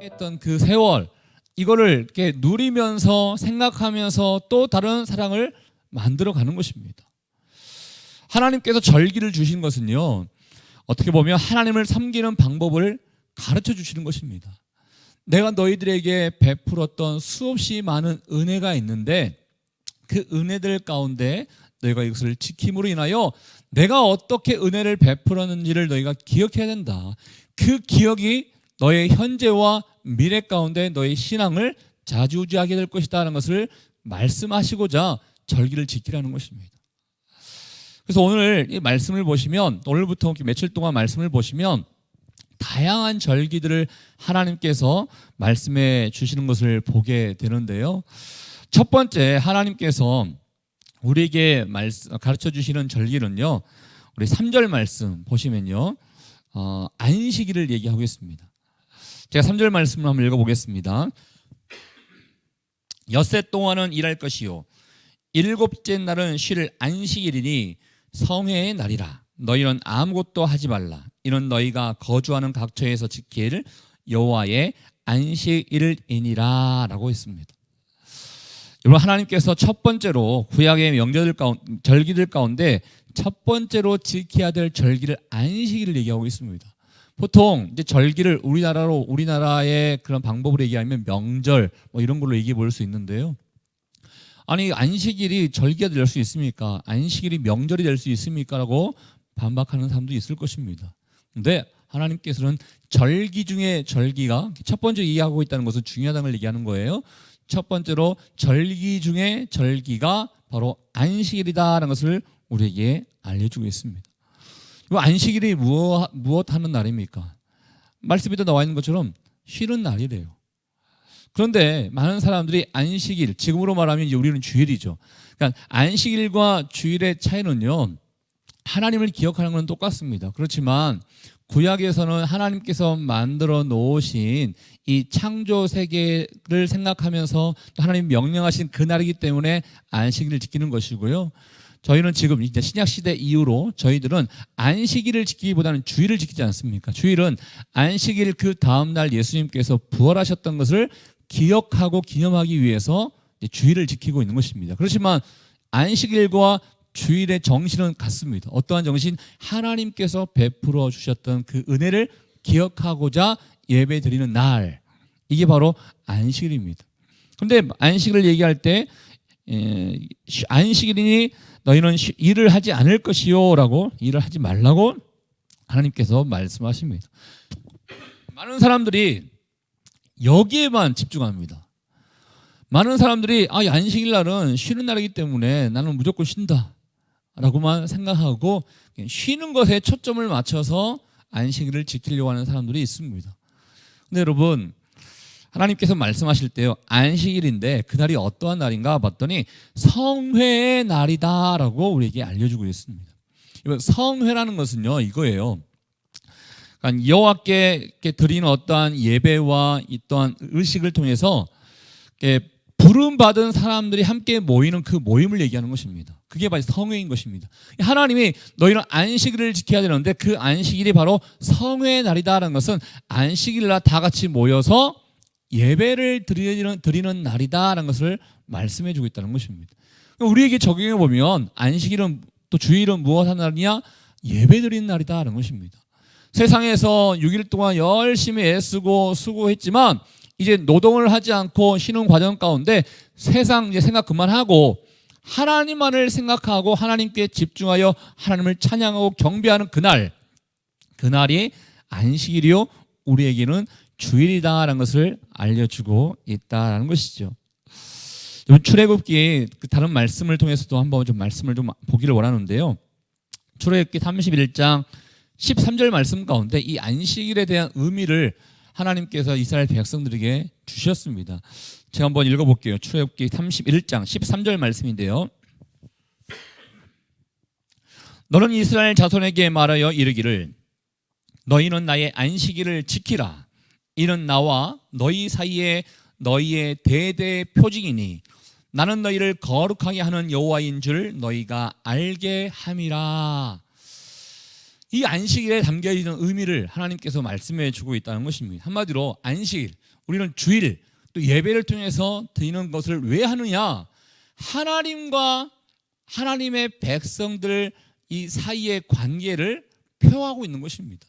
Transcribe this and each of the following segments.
했던 그 세월, 이거를 이렇게 누리면서 생각하면서 또 다른 사랑을 만들어 가는 것입니다. 하나님께서 절기를 주신 것은요, 어떻게 보면 하나님을 섬기는 방법을 가르쳐 주시는 것입니다. 내가 너희들에게 베풀었던 수없이 많은 은혜가 있는데 그 은혜들 가운데 너희가 이것을 지킴으로 인하여 내가 어떻게 은혜를 베풀었는지를 너희가 기억해야 된다. 그 기억이 너의 현재와 미래 가운데 너의 신앙을 좌지우지하게 될 것이다 하는 것을 말씀하시고자 절기를 지키라는 것입니다. 그래서 오늘 이 말씀을 보시면, 오늘부터 며칠 동안 말씀을 보시면 다양한 절기들을 하나님께서 말씀해 주시는 것을 보게 되는데요. 첫 번째 하나님께서 우리에게 가르쳐 주시는 절기는요, 우리 3절 말씀 보시면요, 안식일을 얘기하고 있습니다. 제가 3절 말씀을 한번 읽어보겠습니다. 엿새 동안은 일할 것이요 일곱째 날은 쉴 안식일이니 성회의 날이라. 너희는 아무것도 하지 말라. 이는 너희가 거주하는 각처에서 지킬 여호와의 안식일이니라 라고 했습니다. 여러분, 하나님께서 첫 번째로 구약의 명절들 가운데, 절기들 가운데 첫 번째로 지켜야 될 절기를 안식일을 얘기하고 있습니다. 보통 이제 절기를 우리나라의 그런 방법으로 얘기하면 명절 뭐 이런 걸로 얘기해 볼 수 있는데요. 아니, 안식일이 절기가 될 수 있습니까? 안식일이 명절이 될 수 있습니까? 라고 반박하는 사람도 있을 것입니다. 근데 하나님께서는 절기 중에 절기가 첫 번째 이해하고 있다는 것은 중요하다는 걸 얘기하는 거예요. 첫 번째로 절기 중에 절기가 바로 안식일이다라는 것을 우리에게 알려주고 있습니다. 안식일이 무엇 하는 날입니까? 말씀에도 나와 있는 것처럼 쉬는 날이래요. 그런데 많은 사람들이 안식일, 지금으로 말하면 이제 우리는 주일이죠. 그러니까 안식일과 주일의 차이는요, 하나님을 기억하는 건 똑같습니다. 그렇지만 구약에서는 하나님께서 만들어 놓으신 이 창조 세계를 생각하면서 하나님 명령하신 그날이기 때문에 안식일을 지키는 것이고요. 저희는 지금 이제 신약 시대 이후로 저희들은 안식일을 지키기보다는 주일을 지키지 않습니까? 주일은 안식일 그 다음 날 예수님께서 부활하셨던 것을 기억하고 기념하기 위해서 주일을 지키고 있는 것입니다. 그렇지만 안식일과 주일의 정신은 같습니다. 어떠한 정신? 하나님께서 베풀어 주셨던 그 은혜를 기억하고자 예배 드리는 날, 이게 바로 안식일입니다. 그런데 안식일을 얘기할 때 안식일이니 너희는 일을 하지 않을 것이요 라고, 일을 하지 말라고 하나님께서 말씀하십니다. 많은 사람들이 여기에만 집중합니다. 많은 사람들이 안식일 날은 쉬는 날이기 때문에 나는 무조건 쉰다 라고만 생각하고 쉬는 것에 초점을 맞춰서 안식일을 지키려고 하는 사람들이 있습니다. 근데 여러분, 하나님께서 말씀하실 때요, 안식일인데 그날이 어떠한 날인가 봤더니 성회의 날이다 라고 우리에게 알려주고 있습니다. 성회라는 것은요, 이거예요. 그러니까 여호와께 드리는 어떠한 예배와 또한 의식을 통해서 부름받은 사람들이 함께 모이는 그 모임을 얘기하는 것입니다. 그게 바로 성회인 것입니다. 하나님이 너희는 안식일을 지켜야 되는데 그 안식일이 바로 성회의 날이다라는 것은 안식일날 다 같이 모여서 예배를 드리는 날이다라는 것을 말씀해 주고 있다는 것입니다. 우리에게 적용해 보면 안식일은 또 주일은 무엇 하는 날이냐? 예배 드리는 날이다라는 것입니다. 세상에서 6일 동안 열심히 애쓰고 수고했지만 이제 노동을 하지 않고 쉬는 과정 가운데 세상 이제 생각 그만하고 하나님만을 생각하고 하나님께 집중하여 하나님을 찬양하고 경배하는 그날이 안식일이요 우리에게는 주일이다라는 것을 알려주고 있다라는 것이죠. 출애굽기 다른 말씀을 통해서도 한번 좀 말씀을 좀 보기를 원하는데요. 출애굽기 31장 13절 말씀 가운데 이 안식일에 대한 의미를 하나님께서 이스라엘 백성들에게 주셨습니다. 제가 한번 읽어볼게요. 출애굽기 31장 13절 말씀인데요. 너는 이스라엘 자손에게 말하여 이르기를 너희는 나의 안식일을 지키라. 이는 나와 너희 사이에 너희의 대대 표징이니 나는 너희를 거룩하게 하는 여호와인 줄 너희가 알게 함이라. 이 안식일에 담겨 있는 의미를 하나님께서 말씀해 주고 있다는 것입니다. 한마디로 안식일, 우리는 주일 또 예배를 통해서 드리는 것을 왜 하느냐? 하나님과 하나님의 백성들 이 사이의 관계를 표하고 있는 것입니다.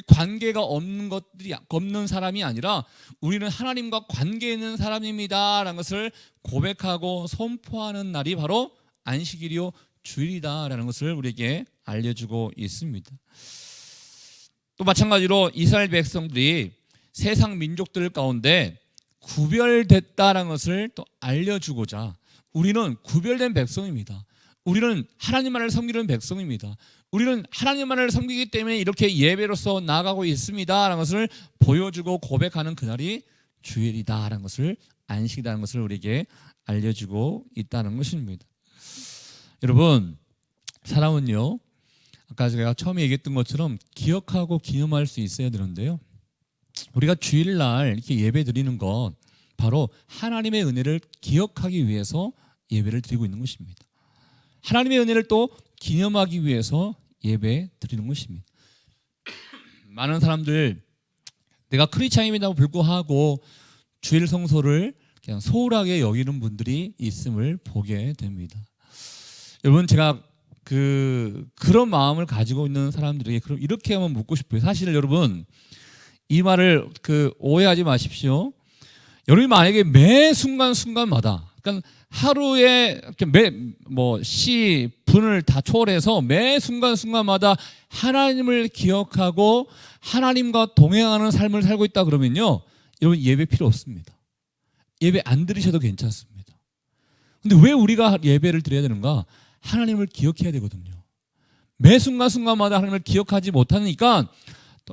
관계가 없는 사람이 아니라 우리는 하나님과 관계 있는 사람입니다라는 것을 고백하고 선포하는 날이 바로 안식일이요 주일이다라는 것을 우리에게 알려주고 있습니다. 또 마찬가지로 이스라엘 백성들이 세상 민족들 가운데 구별됐다라는 것을 또 알려주고자 우리는 구별된 백성입니다. 우리는 하나님만을 섬기는 백성입니다. 우리는 하나님만을 섬기기 때문에 이렇게 예배로서 나아가고 있습니다라는 것을 보여주고 고백하는 그날이 주일이다라는 것을, 안식이라는 것을 우리에게 알려주고 있다는 것입니다. 여러분, 사람은요, 아까 제가 처음에 얘기했던 것처럼 기억하고 기념할 수 있어야 되는데요, 우리가 주일날 이렇게 예배 드리는 것 바로 하나님의 은혜를 기억하기 위해서 예배를 드리고 있는 것입니다. 하나님의 은혜를 또 기념하기 위해서 예배 드리는 것입니다. 많은 사람들, 내가 크리스찬임에도 불구하고 주일 성소를 그냥 소홀하게 여기는 분들이 있음을 보게 됩니다. 여러분, 제가 그런 마음을 가지고 있는 사람들에게 그럼 이렇게 한번 묻고 싶어요. 사실 여러분, 이 말을 오해하지 마십시오. 여러분이 만약에 매 순간순간마다, 그러니까 하루에 시, 분을 다 초월해서 매 순간순간마다 하나님을 기억하고 하나님과 동행하는 삶을 살고 있다 그러면요, 여러분 예배 필요 없습니다. 예배 안 드리셔도 괜찮습니다. 근데 왜 우리가 예배를 드려야 되는가? 하나님을 기억해야 되거든요. 매 순간순간마다 하나님을 기억하지 못하니까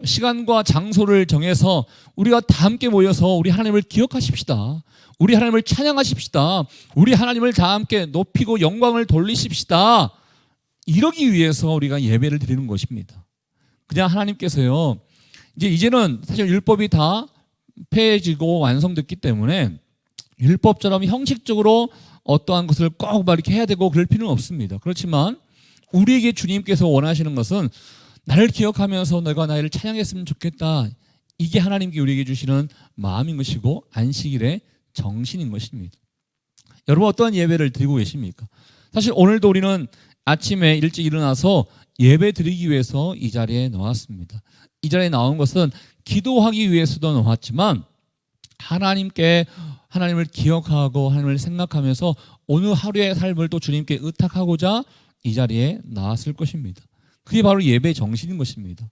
시간과 장소를 정해서 우리가 다 함께 모여서 우리 하나님을 기억하십시다. 우리 하나님을 찬양하십시다. 우리 하나님을 다 함께 높이고 영광을 돌리십시다. 이러기 위해서 우리가 예배를 드리는 것입니다. 그냥 하나님께서요, 이제는 사실 율법이 다 폐해지고 완성됐기 때문에 율법처럼 형식적으로 어떠한 것을 꼭 막 이렇게 해야 되고 그럴 필요는 없습니다. 그렇지만 우리에게 주님께서 원하시는 것은 나를 기억하면서 내가 나를 찬양했으면 좋겠다. 이게 하나님께 우리에게 주시는 마음인 것이고 안식일의 정신인 것입니다. 여러분, 어떠한 예배를 드리고 계십니까? 사실 오늘도 우리는 아침에 일찍 일어나서 예배 드리기 위해서 이 자리에 나왔습니다. 이 자리에 나온 것은 기도하기 위해서도 나왔지만 하나님을 기억하고 하나님을 생각하면서 오늘 하루의 삶을 또 주님께 의탁하고자 이 자리에 나왔을 것입니다. 그게 바로 예배의 정신인 것입니다.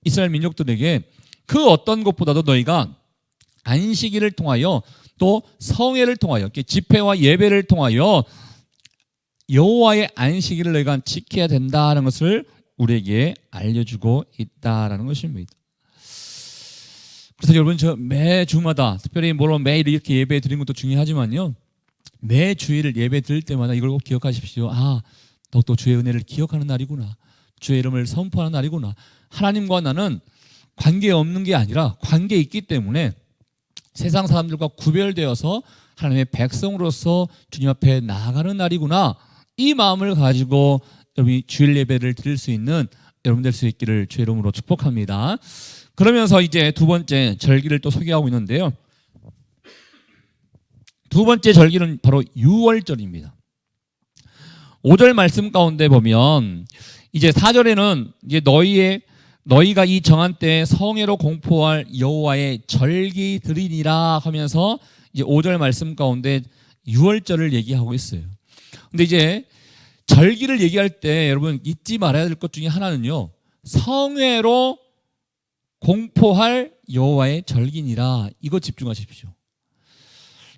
이스라엘 민족들에게 그 어떤 것보다도 너희가 안식일을 통하여 또 성회를 통하여 집회와 예배를 통하여 여호와의 안식일을 너희가 지켜야 된다는 것을 우리에게 알려주고 있다라는 것입니다. 그래서 여러분, 저 매 주마다, 특별히 물론 매일 이렇게 예배 드리는 것도 중요하지만요, 매 주일을 예배 드릴 때마다 이걸 꼭 기억하십시오. 또 주의 은혜를 기억하는 날이구나. 주의 이름을 선포하는 날이구나. 하나님과 나는 관계 없는 게 아니라 관계 있기 때문에 세상 사람들과 구별되어서 하나님의 백성으로서 주님 앞에 나아가는 날이구나. 이 마음을 가지고 여러분이 주일 예배를 드릴 수 있는 여러분 될 수 있기를 주의 이름으로 축복합니다. 그러면서 이제 두 번째 절기를 또 소개하고 있는데요, 두 번째 절기는 바로 유월절입니다. 5절 말씀 가운데 보면 이제 4절에는 이제 너희가 이 정한 때에 성회로 공포할 여호와의 절기들이니라 하면서 이제 5절 말씀 가운데 유월절을 얘기하고 있어요. 근데 이제 절기를 얘기할 때 여러분 잊지 말아야 될 것 중에 하나는요, 성회로 공포할 여호와의 절기니라, 이거 집중하십시오.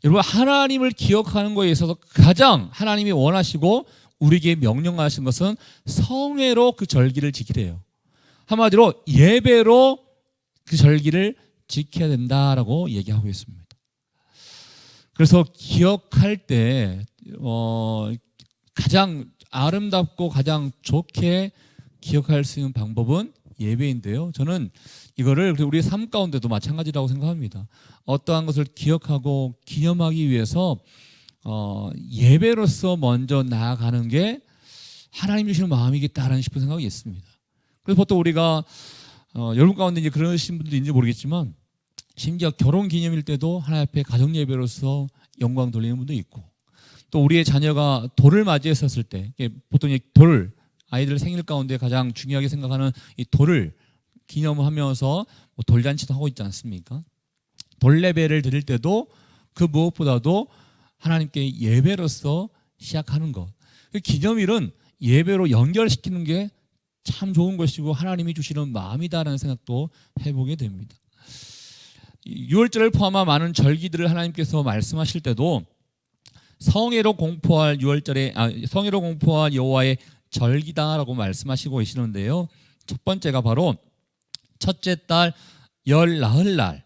여러분, 하나님을 기억하는 것에 있어서 가장 하나님이 원하시고 우리에게 명령하신 것은 성회로 그 절기를 지키래요. 한마디로 예배로 그 절기를 지켜야 된다라고 얘기하고 있습니다. 그래서 기억할 때 가장 아름답고 가장 좋게 기억할 수 있는 방법은 예배인데요, 저는 이거를 우리의 삶 가운데도 마찬가지라고 생각합니다. 어떠한 것을 기억하고 기념하기 위해서 예배로서 먼저 나아가는 게 하나님 주시는 마음이겠다라는 싶은 생각이 있습니다. 그래서 보통 우리가 여러분 가운데 이제 그러신 분들도 있는지 모르겠지만 심지어 결혼 기념일 때도 하나님 앞에 가정 예배로서 영광 돌리는 분도 있고, 또 우리의 자녀가 돌을 맞이했었을 때 보통 이 돌, 아이들 생일 가운데 가장 중요하게 생각하는 이 돌을 기념하면서 뭐 돌잔치도 하고 있지 않습니까? 돌 예배를 드릴 때도 그 무엇보다도 하나님께 예배로서 시작하는 것. 기념일은 예배로 연결시키는 게 참 좋은 것이고 하나님이 주시는 마음이다라는 생각도 해보게 됩니다. 6월절을 포함한 많은 절기들을 하나님께서 말씀하실 때도 성회로 공포할 6월절에 성회로 공포할 여호와의 절기다라고 말씀하시고 계시는데요. 첫 번째가 바로 첫째 달 열 나흘날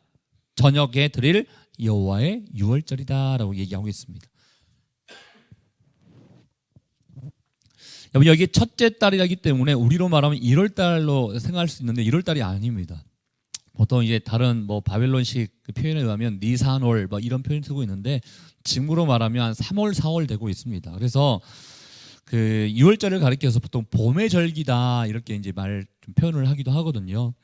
저녁에 드릴 여호와의 6월절이다라고 얘기하고 있습니다. 여기 첫째 달이라기 때문에 우리로 말하면 1월 달로 생각할 수 있는데 1월 달이 아닙니다. 보통 이제 다른 뭐 바벨론식 그 표현에 의하면 니산월 뭐 이런 표현 쓰고 있는데 지금으로 말하면 3월, 4월 되고 있습니다. 그래서 그 6월절을 가리켜서 보통 봄의 절기다 이렇게 이제 좀 표현을 하기도 하거든요.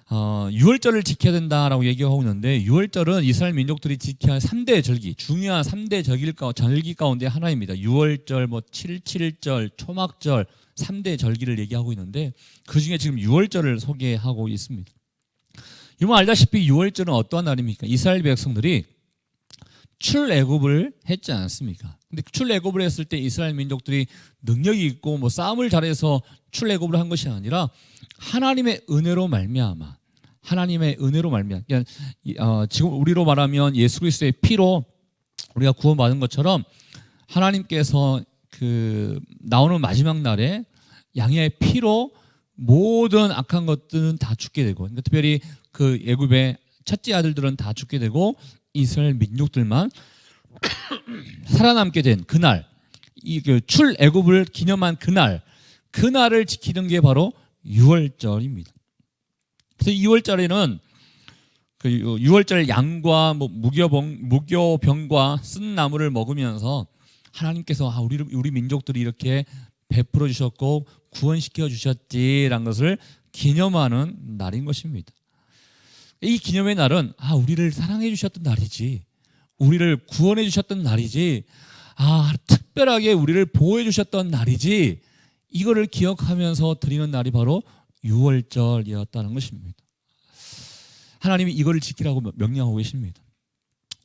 6월절을 지켜야 된다라고 얘기하고 있는데 6월절은 이스라엘 민족들이 지켜야 할 3대 절기, 중요한 3대 절기 가운데 하나입니다. 6월절, 뭐 7.7절, 초막절 3대 절기를 얘기하고 있는데 그 중에 지금 6월절을 소개하고 있습니다. 여러분 알다시피 6월절은 어떠한 날입니까? 이스라엘 백성들이 출애굽을 했지 않습니까? 근데 출애굽을 했을 때 이스라엘 민족들이 능력이 있고 뭐 싸움을 잘해서 출애굽을 한 것이 아니라 하나님의 은혜로 말미암아, 그러니까 지금 우리로 말하면 예수 그리스도의 피로 우리가 구원받은 것처럼 하나님께서 그 나오는 마지막 날에 양의 피로 모든 악한 것들은 다 죽게 되고, 그러니까 특별히 그 애굽의 첫째 아들들은 다 죽게 되고 이스라엘 민족들만 살아남게 된 그날, 이 그 출애굽을 기념한 그날을 지키는 게 바로 6월절입니다. 그래서 2월절에는 그 6월절 양과 뭐 무교병과 쓴 나무를 먹으면서 하나님께서 우리 민족들이 이렇게 베풀어 주셨고 구원시켜 주셨지라는 것을 기념하는 날인 것입니다. 이 기념의 날은 우리를 사랑해 주셨던 날이지, 우리를 구원해 주셨던 날이지, 특별하게 우리를 보호해 주셨던 날이지, 이거를 기억하면서 드리는 날이 바로 6월절이었다는 것입니다. 하나님이 이거를 지키라고 명령하고 계십니다.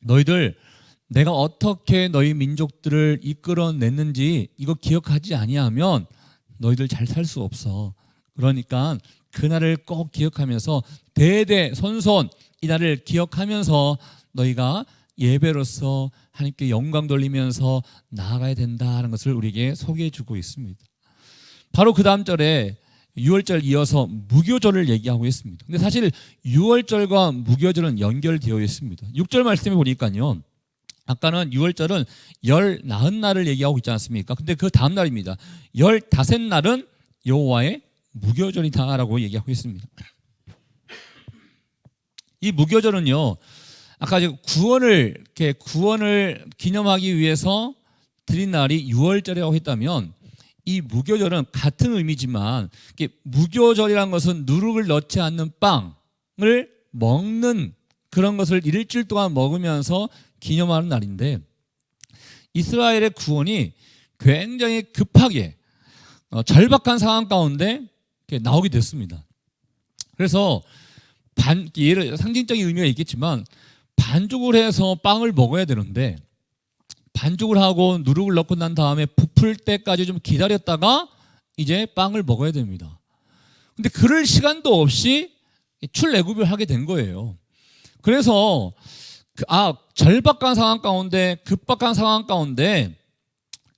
너희들 내가 어떻게 너희 민족들을 이끌어냈는지 이거 기억하지 아니하면 너희들 잘 살 수 없어. 그러니까 그날을 꼭 기억하면서 대대손손 이 날을 기억하면서 너희가 예배로서 하나님께 영광 돌리면서 나아가야 된다는 것을 우리에게 소개해 주고 있습니다. 바로 그 다음 절에 6월절 이어서 무교절을 얘기하고 있습니다. 근데 사실 6월절과 무교절은 연결되어 있습니다. 6절 말씀해 보니까요, 아까는 6월절은 열 나흔 날을 얘기하고 있지 않습니까? 근데 그 다음 날입니다. 15날은 여호와의 무교절이다라고 얘기하고 있습니다. 이 무교절은요, 아까 구원을 기념하기 위해서 드린 날이 6월절이라고 했다면 이 무교절은 같은 의미지만 무교절이라는 것은 누룩을 넣지 않는 빵을 먹는 그런 것을 일주일 동안 먹으면서 기념하는 날인데, 이스라엘의 구원이 굉장히 급하게 절박한 상황 가운데 나오게 됐습니다. 그래서 상징적인 의미가 있겠지만 반죽을 해서 빵을 먹어야 되는데 반죽을 하고 누룩을 넣고 난 다음에 부풀 때까지 좀 기다렸다가 이제 빵을 먹어야 됩니다. 근데 그럴 시간도 없이 출애굽을 하게 된 거예요. 그래서 절박한 상황 가운데, 급박한 상황 가운데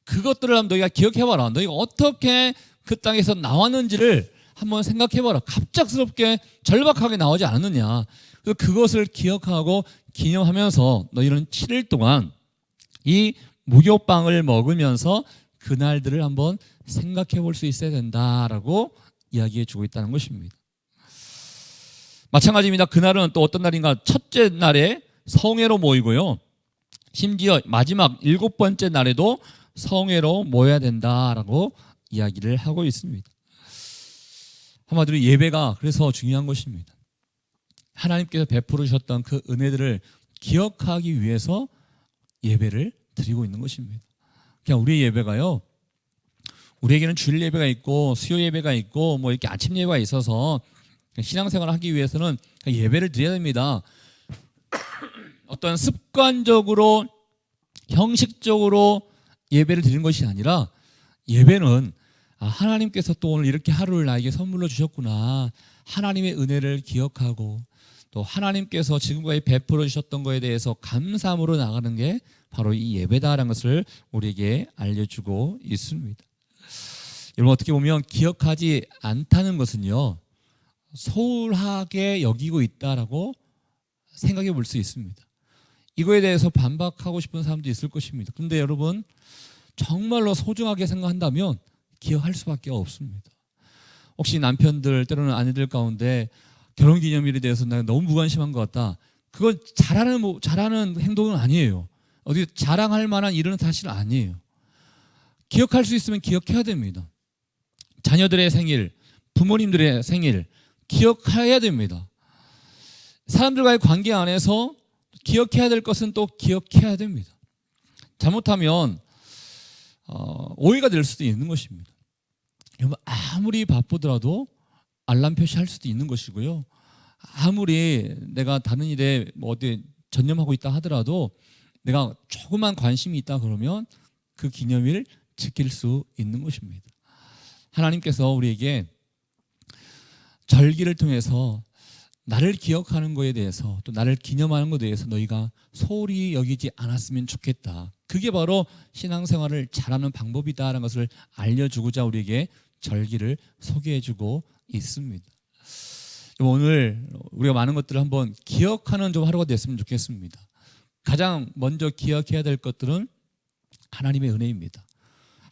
그것들을 한번 너희가 기억해봐라. 너희가 어떻게 그 땅에서 나왔는지를 한번 생각해봐라. 갑작스럽게 절박하게 나오지 않았느냐. 그래서 그것을 기억하고 기념하면서 너희는 7일 동안 이 무교빵을 먹으면서 그날들을 한번 생각해 볼 수 있어야 된다라고 이야기해 주고 있다는 것입니다. 마찬가지입니다. 그날은 또 어떤 날인가? 첫째 날에 성회로 모이고요, 심지어 마지막 7번째 날에도 성회로 모여야 된다라고 이야기를 하고 있습니다. 한마디로 예배가 그래서 중요한 것입니다. 하나님께서 베풀어 주셨던 그 은혜들을 기억하기 위해서 예배를 드리고 있는 것입니다. 그냥 우리의 예배가요, 우리에게는 주일 예배가 있고 수요 예배가 있고 뭐 이렇게 아침 예배가 있어서 신앙생활을 하기 위해서는 예배를 드려야 됩니다. 어떤 습관적으로 형식적으로 예배를 드리는 것이 아니라, 예배는 하나님께서 또 오늘 이렇게 하루를 나에게 선물로 주셨구나, 하나님의 은혜를 기억하고 또 하나님께서 지금까지 베풀어 주셨던 것에 대해서 감사함으로 나가는 게 바로 이 예배다라는 것을 우리에게 알려주고 있습니다. 여러분, 어떻게 보면 기억하지 않다는 것은요, 소홀하게 여기고 있다라고 생각해 볼 수 있습니다. 이거에 대해서 반박하고 싶은 사람도 있을 것입니다. 그런데 여러분, 정말로 소중하게 생각한다면 기억할 수밖에 없습니다. 혹시 남편들, 때로는 아내들 가운데 결혼기념일에 대해서 내가 너무 무관심한 것 같다, 그건 잘하는 행동은 아니에요. 어디 자랑할 만한 일은 사실 아니에요. 기억할 수 있으면 기억해야 됩니다. 자녀들의 생일, 부모님들의 생일 기억해야 됩니다. 사람들과의 관계 안에서 기억해야 될 것은 또 기억해야 됩니다. 잘못하면 오해가 될 수도 있는 것입니다. 여러분, 아무리 바쁘더라도 알람 표시할 수도 있는 것이고요, 아무리 내가 다른 일에 어디 전념하고 있다 하더라도 내가 조그만 관심이 있다 그러면 그 기념일 지킬 수 있는 것입니다. 하나님께서 우리에게 절기를 통해서 나를 기억하는 것에 대해서, 또 나를 기념하는 것에 대해서 너희가 소홀히 여기지 않았으면 좋겠다, 그게 바로 신앙생활을 잘하는 방법이다라는 것을 알려주고자 우리에게 절기를 소개해주고 있습니다. 오늘 우리가 많은 것들을 한번 기억하는 좀 하루가 됐으면 좋겠습니다. 가장 먼저 기억해야 될 것들은 하나님의 은혜입니다.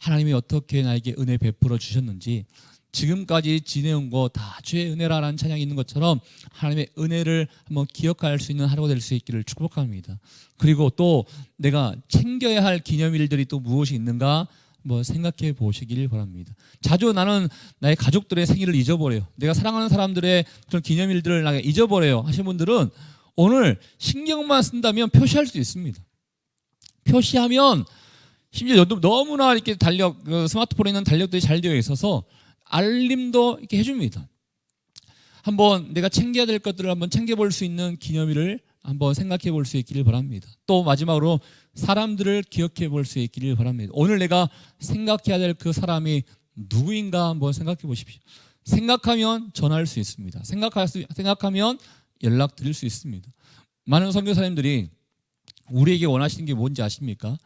하나님이 어떻게 나에게 은혜 베풀어 주셨는지, 지금까지 지내온 거 다 주의 은혜라는 찬양이 있는 것처럼 하나님의 은혜를 한번 기억할 수 있는 하루가 될 수 있기를 축복합니다. 그리고 또 내가 챙겨야 할 기념일들이 또 무엇이 있는가 한번 생각해 보시길 바랍니다. 자주 나는 나의 가족들의 생일을 잊어버려요, 내가 사랑하는 사람들의 그런 기념일들을 나가 잊어버려요 하신 분들은 오늘 신경만 쓴다면 표시할 수 있습니다. 표시하면 심지어 너무나 이렇게 스마트폰에 있는 달력들이 잘 되어 있어서 알림도 이렇게 해줍니다. 한번 내가 챙겨야 될 것들을 한번 챙겨볼 수 있는 기념일을 한번 생각해 볼 수 있기를 바랍니다. 또 마지막으로 사람들을 기억해 볼 수 있기를 바랍니다. 오늘 내가 생각해야 될 그 사람이 누구인가 한번 생각해 보십시오. 생각하면 전화할 수 있습니다. 생각하면 연락 드릴 수 있습니다. 많은 선교사님들이 우리에게 원하시는 게 뭔지 아십니까?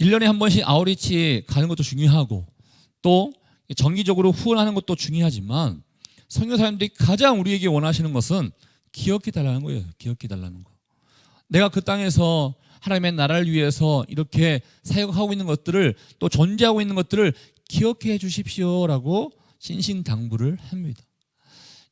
1년에 한 번씩 아우리치 가는 것도 중요하고 또 정기적으로 후원하는 것도 중요하지만, 선교사님들이 가장 우리에게 원하시는 것은 기억해 달라는 거예요. 기억해 달라는 거. 내가 그 땅에서 하나님의 나라를 위해서 이렇게 사역하고 있는 것들을, 또 존재하고 있는 것들을 기억해 주십시오라고 신신당부를 합니다.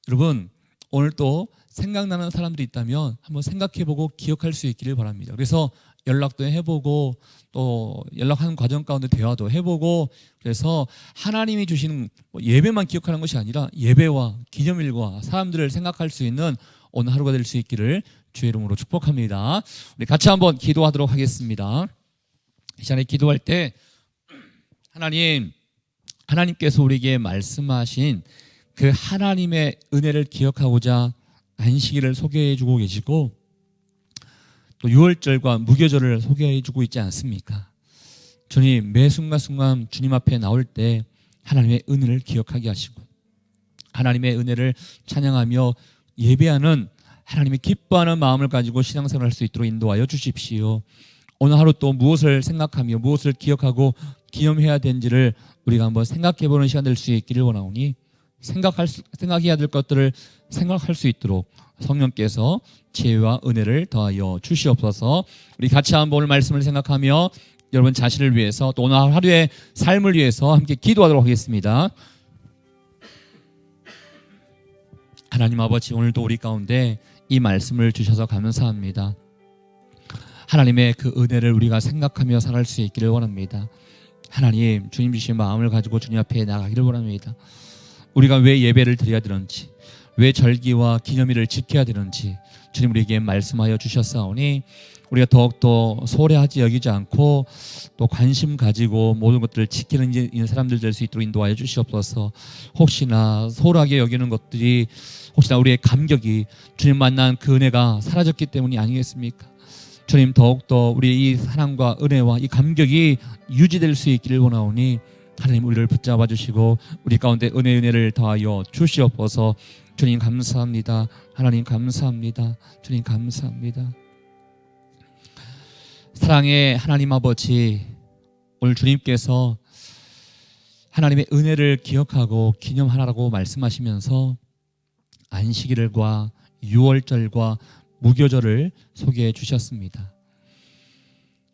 여러분, 오늘 또 생각나는 사람들이 있다면 한번 생각해보고 기억할 수 있기를 바랍니다. 그래서 연락도 해보고 또 연락하는 과정 가운데 대화도 해보고, 그래서 하나님이 주시는 예배만 기억하는 것이 아니라 예배와 기념일과 사람들을 생각할 수 있는 오늘 하루가 될 수 있기를 주의 이름으로 축복합니다. 우리 같이 한번 기도하도록 하겠습니다. 이 시간에 기도할 때 하나님께서 우리에게 말씀하신 그 하나님의 은혜를 기억하고자 안식일을 소개해주고 계시고, 또 유월절과 무교절을 소개해주고 있지 않습니까? 주님, 매 순간순간 주님 앞에 나올 때 하나님의 은혜를 기억하게 하시고, 하나님의 은혜를 찬양하며 예배하는 하나님의 기뻐하는 마음을 가지고 신앙생활을 할 수 있도록 인도하여 주십시오. 오늘 하루 또 무엇을 생각하며 무엇을 기억하고 기념해야 되는지를 우리가 한번 생각해보는 시간 될 수 있기를 원하오니, 생각해야 될 것들을 생각할 수 있도록 성령께서 지혜와 은혜를 더하여 주시옵소서. 우리 같이 한번 오늘 말씀을 생각하며 여러분 자신을 위해서 또 오늘 하루의 삶을 위해서 함께 기도하도록 하겠습니다. 하나님 아버지, 오늘도 우리 가운데 이 말씀을 주셔서 감사합니다. 하나님의 그 은혜를 우리가 생각하며 살아갈 수 있기를 원합니다. 하나님, 주님 주신 마음을 가지고 주님 앞에 나가기를 원합니다. 우리가 왜 예배를 드려야 되는지, 왜 절기와 기념일을 지켜야 되는지 주님 우리에게 말씀하여 주셨사오니 우리가 더욱더 소홀히 여기지 않고 또 관심 가지고 모든 것들을 지키는 사람들 될 수 있도록 인도하여 주시옵소서. 혹시나 소홀하게 여기는 것들이 혹시나 우리의 감격이 주님 만난 그 은혜가 사라졌기 때문이 아니겠습니까? 주님, 더욱더 우리의 이 사랑과 은혜와 이 감격이 유지될 수 있기를 원하오니 하나님 우리를 붙잡아 주시고 우리 가운데 은혜를 더하여 주시옵소서. 주님 감사합니다. 하나님 감사합니다. 주님 감사합니다. 사랑의 하나님 아버지, 오늘 주님께서 하나님의 은혜를 기억하고 기념하라고 말씀하시면서 안식일과 유월절과 무교절을 소개해 주셨습니다.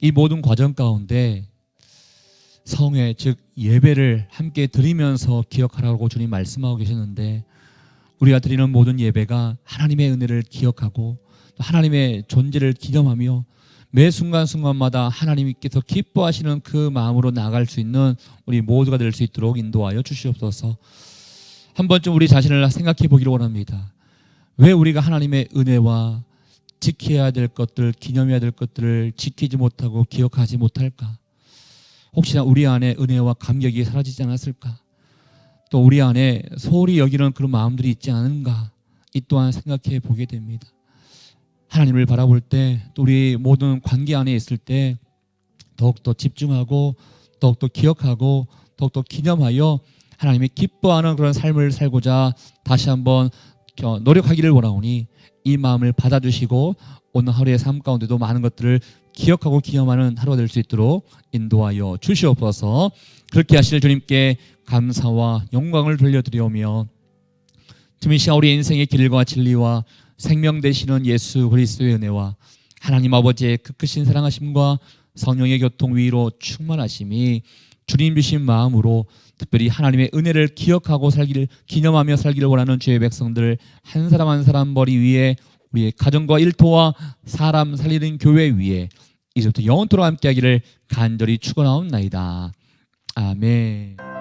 이 모든 과정 가운데 성회, 즉 예배를 함께 드리면서 기억하라고 주님 말씀하고 계셨는데, 우리가 드리는 모든 예배가 하나님의 은혜를 기억하고 또 하나님의 존재를 기념하며 매 순간순간마다 하나님께서 기뻐하시는 그 마음으로 나아갈 수 있는 우리 모두가 될 수 있도록 인도하여 주시옵소서. 한 번쯤 우리 자신을 생각해 보기를 원합니다. 왜 우리가 하나님의 은혜와 지켜야 될 것들, 기념해야 될 것들을 지키지 못하고 기억하지 못할까? 혹시나 우리 안에 은혜와 감격이 사라지지 않았을까? 또 우리 안에 소홀히 여기는 그런 마음들이 있지 않은가? 이 또한 생각해 보게 됩니다. 하나님을 바라볼 때, 또 우리 모든 관계 안에 있을 때 더욱더 집중하고 더욱더 기억하고 더욱더 기념하여 하나님이 기뻐하는 그런 삶을 살고자 다시 한번 노력하기를 원하오니 이 마음을 받아주시고 오늘 하루의 삶 가운데도 많은 것들을 기억하고 기념하는 하루가 될 수 있도록 인도하여 주시옵소서. 그렇게 하실 주님께 감사와 영광을 돌려드리오며, 주님 이 시간 우리 인생의 길과 진리와 생명 되시는 예수 그리스도의 은혜와 하나님 아버지의 그 크신 사랑하심과 성령의 교통 위로 충만하심이 주님 주신 마음으로 특별히 하나님의 은혜를 기억하고 살기를, 기념하며 살기를 원하는 주의 백성들 한 사람 한 사람 머리 위에, 우리의 가정과 일터와 사람 살리는 교회 위에 이제부터 영원토록 함께하기를 간절히 축원하옵나이다. 아멘.